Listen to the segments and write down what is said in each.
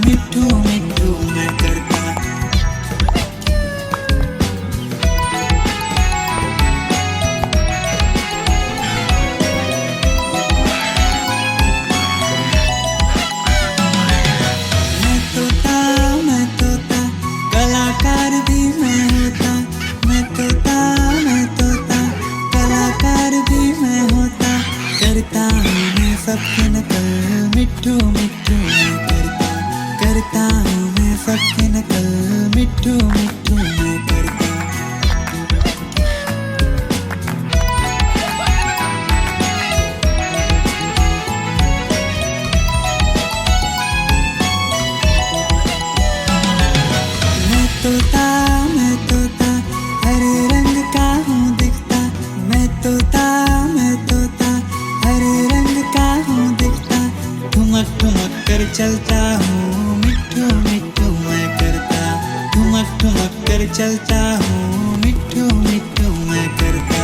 मिट्ठू मिट्ठू मैं करता। मैं तोता कलाकार भी मैं होता। मैं तोता कलाकार भी मैं होता। करता हूँ मैं सबकी नकल मिट्ठू मिट्ठू मैं करता। करता हूँ मैं सबकी नकल मिट्ठू मिट्ठू मैं करता। मैं तोता हरे रंग का हूँ दिखता। मैं तोता हरे रंग का हूँ दिखता। ठुमक ठुमक कर चलता हूँ मिट्ठू मिट्ठू मैं करता। ठुमक ठुमक कर चलता हूँ मिट्ठू मिट्ठू मैं करता।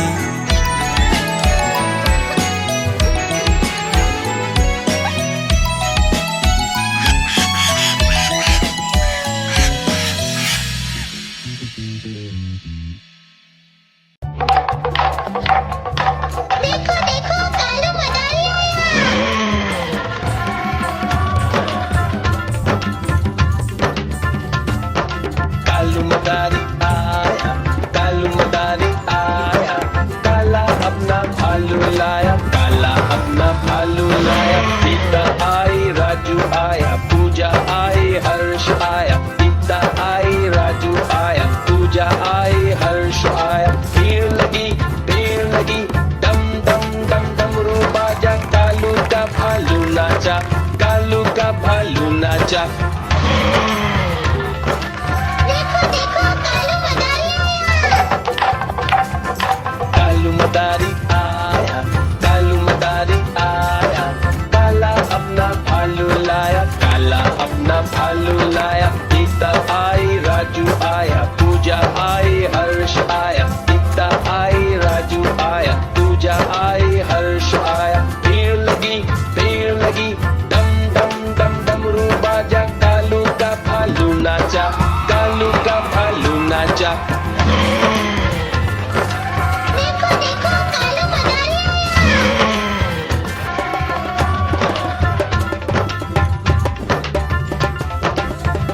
देखो देखो कालू मदारी कालू मदारी आया, कालू मदारी आया, काला अपना भालू लाया, काला अपना भालू लाया। सीता आई, राजू आया, पूजा आई, हर्ष आया। सीता आई, राजू आया, पूजा आई, हर्ष आया। भीड़ लगी डम डम डम डमरू बाजा। कालू का भालू नाचा, कालू का भालू नाचा। देखो देखो कालू मदारी कालू मदारी आया, कालू मदारी आया, काला अपना भालू लाया, काला अपना भालू लाया। सीता आई, राजू आया, पूजा आई, हर्ष आया। सीता आई, राजू आया, पूजा आई, हर्ष आया। भीड़ लगी डम डम डम डमरू बाजा। कालू का भालू नाचा, कालू का भालू नाचा। देखो देखो कालू मदारी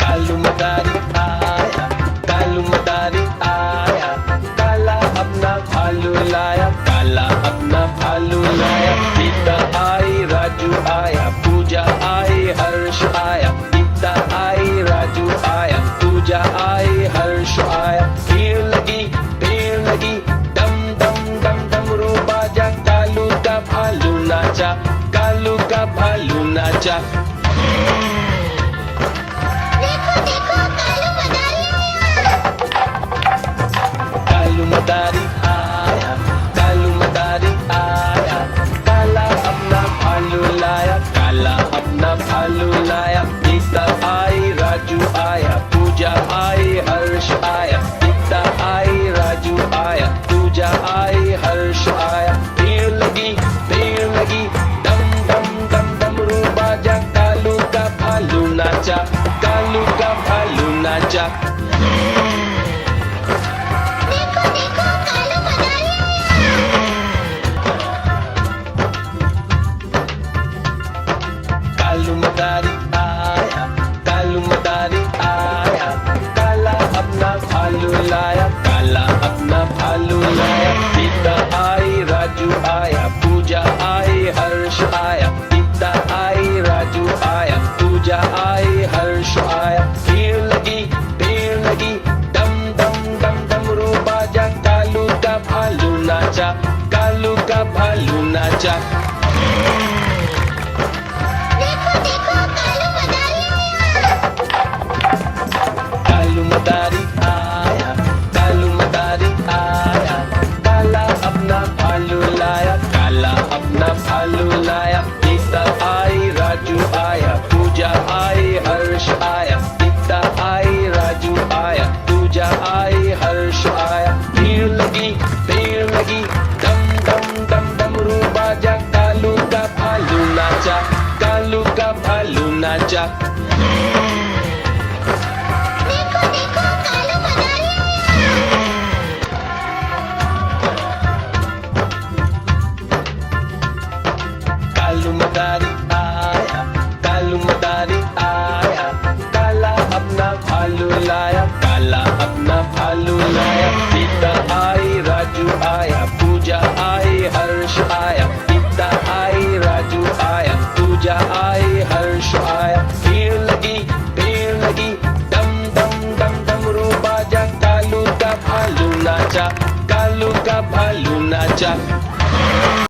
कालू मदारी आया, कालू मदारी आया, काला अपना भालू लाया, काला अपना भालू लाया। सीता आई, राजू आया, पूजा आई, हर्ष आया। सीता आई, राजू आया, पूजा आई, हर्ष आया। भीड़ लगी डम डम डम डमरू बाजा। कालू का भालू नाचा, कालू का भालू नाचा। देखो देखो कालू मदारी कालू मदारी आया, कालू मदारी आया, काला अपना भालू लाया, काला अपना भालू लाया। सीता आई, राजू आया, पूजा आई, हर्ष आया। सीता आई, राजू आया, पूजा आई, हर्ष आया। भीड़ लगी डम डम डम डमरू बाजा। कालू का भालू नाचा, कालू का भालू नाचा। देखो देखो कालू मदारी कालू मदारी आया, कालू मदारी आया, काला अपना भालू लाया, काला अपना भालू लाया। सीता आई, राजू आया, पूजा आई, हर्ष आया। सीता आई, राजू आया, पूजा आई, हर्ष आया। भीड़ लगी डम डम डम डमरू बाजा। कालू का भालू नाचा, कालू का भालू नाचा। देखो देखो कालू मदारी कालू मदारी आया, कालू मदारी आया, काला अपना भालू लाया, काला अपना भालू लाया। सीता आई, राजू आया, पूजा आई, हर्ष आया। सीता आई, राजू आया, पूजा आई, हर्ष आया। भीड़ लगी डम डम डम डमरू बाजा। कालू का भालू नाचा, कालू का भालू नाचा। चुपचाप